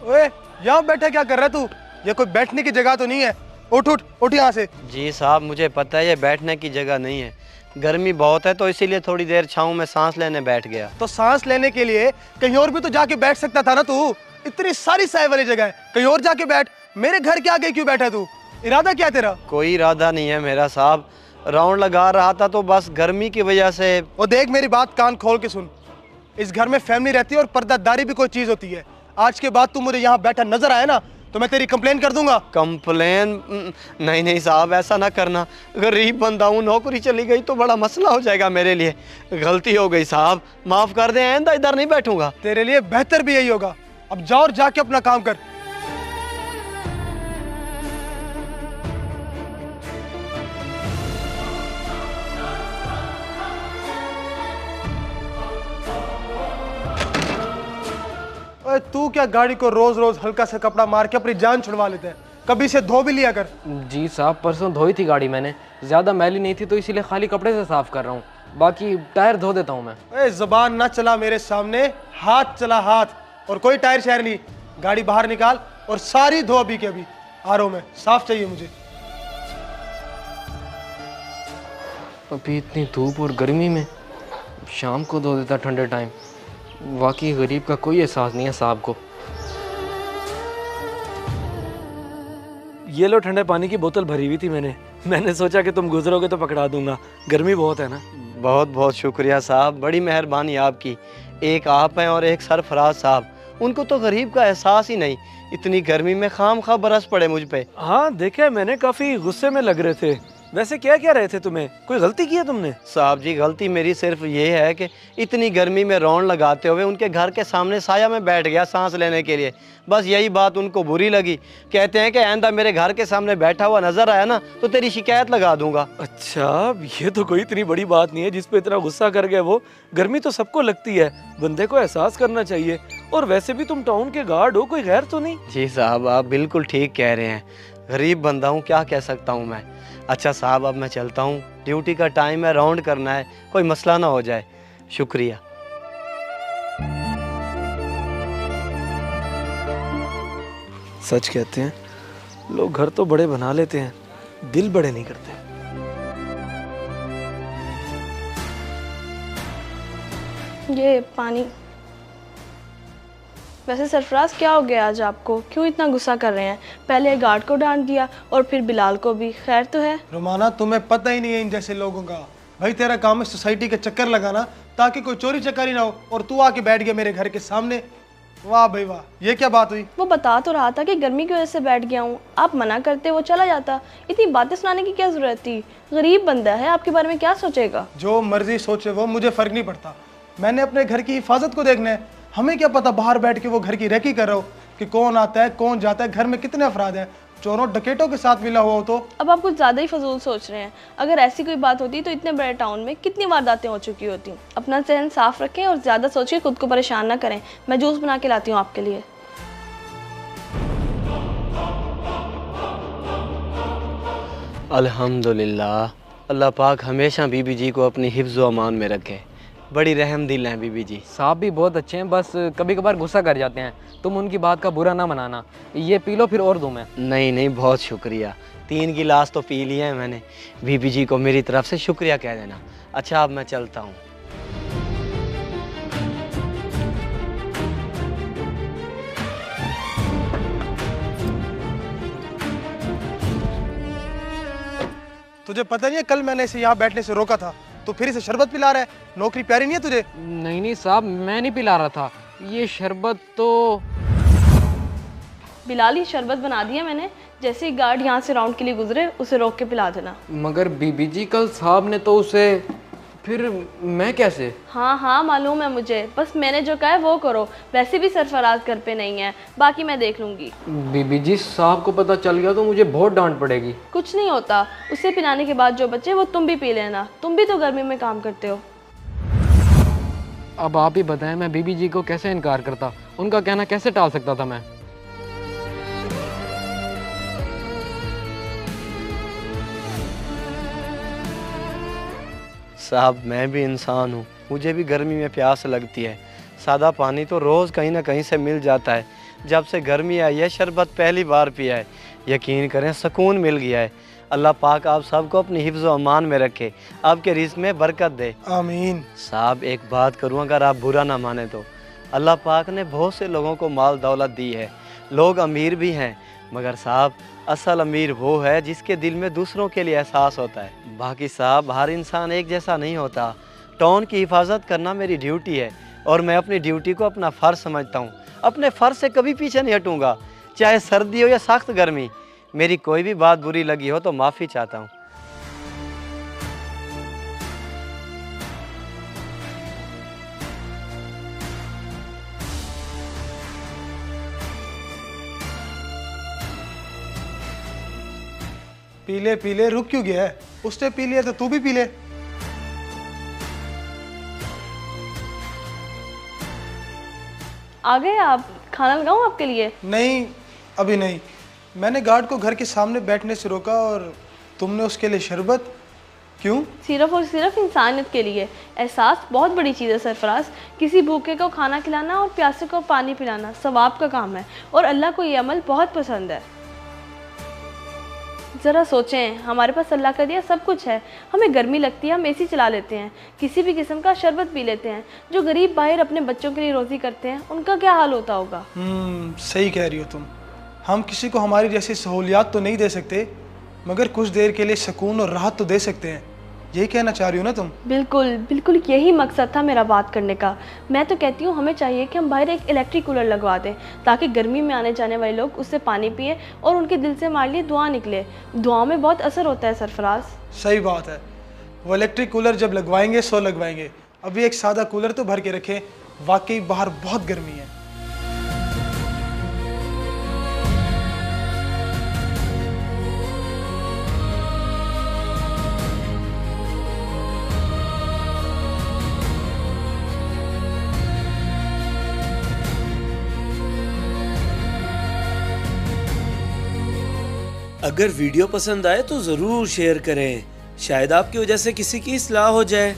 ओए यहाँ बैठा क्या कर रहा है तू? ये कोई बैठने की जगह तो नहीं है। उठ उठ उठ यहाँ से। जी साहब मुझे पता है ये बैठने की जगह नहीं है, गर्मी बहुत है तो इसीलिए थोड़ी देर छाँव में सांस लेने बैठ गया। तो सांस लेने के लिए कहीं और भी तो जाके बैठ सकता था ना तू। इतनी सारी साय वाली जगह है, कहीं और जाके बैठ। मेरे घर के आगे क्यों बैठा तू? इरादा क्या तेरा? कोई इरादा नहीं है मेरा साहब, राउंड लगा रहा था तो बस गर्मी की वजह से। और देख मेरी बात कान खोल के सुन, इस घर में फैमिली रहती है और पर्दादारी भी कोई चीज होती है। आज के बाद तू मुझे यहाँ बैठा नजर आया ना तो मैं तेरी कंप्लेन कर दूंगा। कंप्लेन? नहीं नहीं साहब ऐसा ना करना, गरीब बंदा हूँ, नौकरी चली गई तो बड़ा मसला हो जाएगा मेरे लिए। गलती हो गई साहब, माफ कर दें, आइंदा इधर नहीं बैठूंगा। तेरे लिए बेहतर भी यही होगा। अब जाओ और जाके अपना काम कर। ओए तू क्या गाड़ी को रोज रोज हल्का सा कपड़ा मार के अपनी जान छुड़वा लेते हैं? कभी से धो भी लिया कर। जी साहब परसों धोई थी गाड़ी मैंने, ज़्यादा मैली नहीं थी तो इसीलिए खाली कपड़े से साफ़ कर रहा हूँ, बाकी टायर धो देता हूँ मैं। ओए ज़बान ना चला मेरे सामने, हाथ चला हाथ। और कोई टायर शायर नहीं, गाड़ी बाहर निकाल और सारी धो अभी के अभी। आ रहा हूँ मैं, साफ चाहिए मुझे। अभी इतनी धूप और गर्मी में शाम को धो देता ठंडे टाइम। वाकई गरीब का कोई एहसास नहीं है साहब को। ये लो ठंडे पानी की बोतल भरी हुई थी मैंने सोचा कि तुम गुजरोगे तो पकड़ा दूंगा, गर्मी बहुत है ना। बहुत बहुत शुक्रिया साहब, बड़ी मेहरबानी आपकी। एक आप हैं और एक सरफराज साहब, उनको तो गरीब का एहसास ही नहीं। इतनी गर्मी में खाम खा बरस पड़े मुझ पे। हाँ देखा, मैंने काफी गुस्से में लग रहे थे। वैसे क्या क्या रहे थे तुम्हें, कोई गलती की है तुमने? साहब जी गलती मेरी सिर्फ ये है कि इतनी गर्मी में राउंड लगाते हुए उनके घर के सामने साया में बैठ गया सांस लेने के लिए। बस यही बात उनको बुरी लगी। कहते हैं कि आइंदा मेरे घर के सामने बैठा हुआ नजर आया ना तो तेरी शिकायत लगा दूंगा। अच्छा, ये तो कोई इतनी बड़ी बात नहीं है जिस पे इतना गुस्सा कर गए वो। गर्मी तो सबको लगती है, बंदे को एहसास करना चाहिए। और वैसे भी तुम टाउन के गार्ड हो, कोई गैर तो नहीं? जी साहब आप बिल्कुल ठीक कह रहे हैं, गरीब बंदा हूँ, क्या कह सकता हूँ मैं। अच्छा साहब अब मैं चलता हूँ, ड्यूटी का टाइम है, राउंड करना है, कोई मसला ना हो जाए। शुक्रिया। सच कहते हैं लोग, घर तो बड़े बना लेते हैं, दिल बड़े नहीं करते। ये पानी। वैसे सरफराज क्या हो गया आज आपको, क्यों इतना गुस्सा कर रहे हैं? पहले गार्ड को डांट दिया और फिर बिलाल को भी। खैर तो है? रोमाना तुम्हें पता ही नहीं है इन जैसे लोगों का। भाई तेरा काम है सोसाइटी के चक्कर लगाना ताकि कोई चोरी चकारी ना हो, और तू आके बैठ गया मेरे घर के सामने। वाह भाई वाह, ये क्या बात हुई? वो बता तो रहा था कि गर्मी की वजह से बैठ गया हूँ, आप मना करते वो चला जाता। इतनी बातें सुनाने की क्या जरूरत थी? गरीब बंदा है, आपके बारे में क्या सोचेगा? जो मर्जी सोचे वो, मुझे फर्क नहीं पड़ता। मैंने अपने घर की हिफाजत को देखना है। हमें क्या पता बाहर बैठ के वो घर की रेकी कर रहा हो कि कौन आता है कौन जाता है, घर में कितने अफराद हैं, चोरों डकैतों के साथ मिला हुआ हो तो। अब आप कुछ ज़्यादा ही फजूल सोच रहे हैं। अगर ऐसी कोई बात होती तो इतने बड़े टाउन में कितनी वारदातें हो चुकी होती। अपना जहन साफ रखें और ज़्यादा सोच के खुद को परेशान ना करें। मैं जूस बना के लाती हूँ आपके लिए। अल्हम्दुलिल्लाह, अल्लाह पाक हमेशा बीबी जी को अपनी हिफ्ज़ व अमान में रखे। बड़ी रहम दिल हैं बीबी जी। साहब भी बहुत अच्छे हैं, बस कभी कभार गुस्सा कर जाते हैं। तुम उनकी बात का बुरा ना मनाना। ये पी लो फिर और दूँ मैं? नहीं नहीं बहुत शुक्रिया, 3 गिलास तो पी लिए हैं मैंने। बीबी जी को मेरी तरफ से शुक्रिया कह देना। अच्छा अब मैं चलता हूँ। तुझे पता नहीं है कल मैंने इसे यहाँ बैठने से रोका था, तो फिर इसे शरबत पिला रहा है। नौकरी प्यारी नहीं है तुझे? नहीं नहीं साहब, मैं नहीं पिला रहा था, ये शरबत तो बिलाल ही शरबत बना दिया मैंने। जैसे ही गार्ड यहाँ से राउंड के लिए गुजरे उसे रोक के पिला देना। मगर बीबी जी कल साहब ने तो उसे, फिर मैं कैसे? हाँ हाँ मालूम है मुझे, बस मैंने जो कहा है वो करो। वैसे भी सरफराज घर पे नहीं है, बाकी मैं देख लूँगी। बीबी जी साहब को पता चल गया तो मुझे बहुत डांट पड़ेगी। कुछ नहीं होता, उसे पिलाने के बाद जो बचे वो तुम भी पी लेना। तुम भी तो गर्मी में काम करते हो। अब आप ही बताएं, मैं बीबी जी को कैसे इनकार करता, उनका कहना कैसे टाल सकता था मैं? साहब मैं भी इंसान हूँ, मुझे भी गर्मी में प्यास लगती है। सादा पानी तो रोज़ कहीं ना कहीं से मिल जाता है। जब से गर्मी आई है शरबत पहली बार पिया है, यकीन करें सुकून मिल गया है। अल्लाह पाक आप सबको अपनी हिफ्ज़ व अमान में रखे, आपके रिज़्क़ में बरकत दे। आमीन। साहब एक बात करूँ, अगर आप बुरा ना माने तो अल्लाह पाक ने बहुत से लोगों को माल दौलत दी है, लोग अमीर भी हैं, मगर साहब असल अमीर वो है जिसके दिल में दूसरों के लिए एहसास होता है। बाकी साहब हर इंसान एक जैसा नहीं होता। टाउन की हिफाजत करना मेरी ड्यूटी है और मैं अपनी ड्यूटी को अपना फ़र्ज समझता हूँ। अपने फ़र्ज से कभी पीछे नहीं हटूँगा, चाहे सर्दी हो या सख्त गर्मी। मेरी कोई भी बात बुरी लगी हो तो माफ़ी चाहता हूँ। पीले पीले रुक क्यों गया है? उसने पी लिया तो तू भी पी ले। आ गए आप? खाना लगाऊं आपके लिए? नहीं, अभी नहीं। मैंने गार्ड को घर के सामने बैठने से रोका और तुमने उसके लिए शरबत क्यों? सिर्फ और सिर्फ इंसानियत के लिए। एहसास बहुत बड़ी चीज़ है सरफराज। किसी भूखे को खाना खिलाना और प्यासे को पानी पिलाना सवाब का काम है और अल्लाह को ये अमल बहुत पसंद है। ज़रा सोचें, हमारे पास अल्लाह का दिया सब कुछ है। हमें गर्मी लगती है, हम एसी चला लेते हैं, किसी भी किस्म का शरबत पी लेते हैं। जो गरीब बाहर अपने बच्चों के लिए रोज़ी करते हैं, उनका क्या हाल होता होगा? सही कह रही हो तुम। हम किसी को हमारी जैसी सहूलियात तो नहीं दे सकते, मगर कुछ देर के लिए सुकून और राहत तो दे सकते हैं। यही कहना चाह रही हो ना तुम? बिल्कुल बिल्कुल, यही मकसद था मेरा बात करने का। मैं तो कहती हूँ हमें चाहिए कि हम बाहर एक इलेक्ट्रिक कूलर लगवा दें, ताकि गर्मी में आने जाने वाले लोग उससे पानी पिए और उनके दिल से हमारे लिए दुआ निकले। दुआ में बहुत असर होता है सरफराज। सही बात है। वो इलेक्ट्रिक कूलर जब लगवाएंगे सो लगवाएंगे। अभी एक सादा कूलर तो भर के रखें, वाकई बाहर बहुत गर्मी है। अगर वीडियो पसंद आए तो ज़रूर शेयर करें, शायद आपकी वजह से किसी की इस्लाह हो जाए।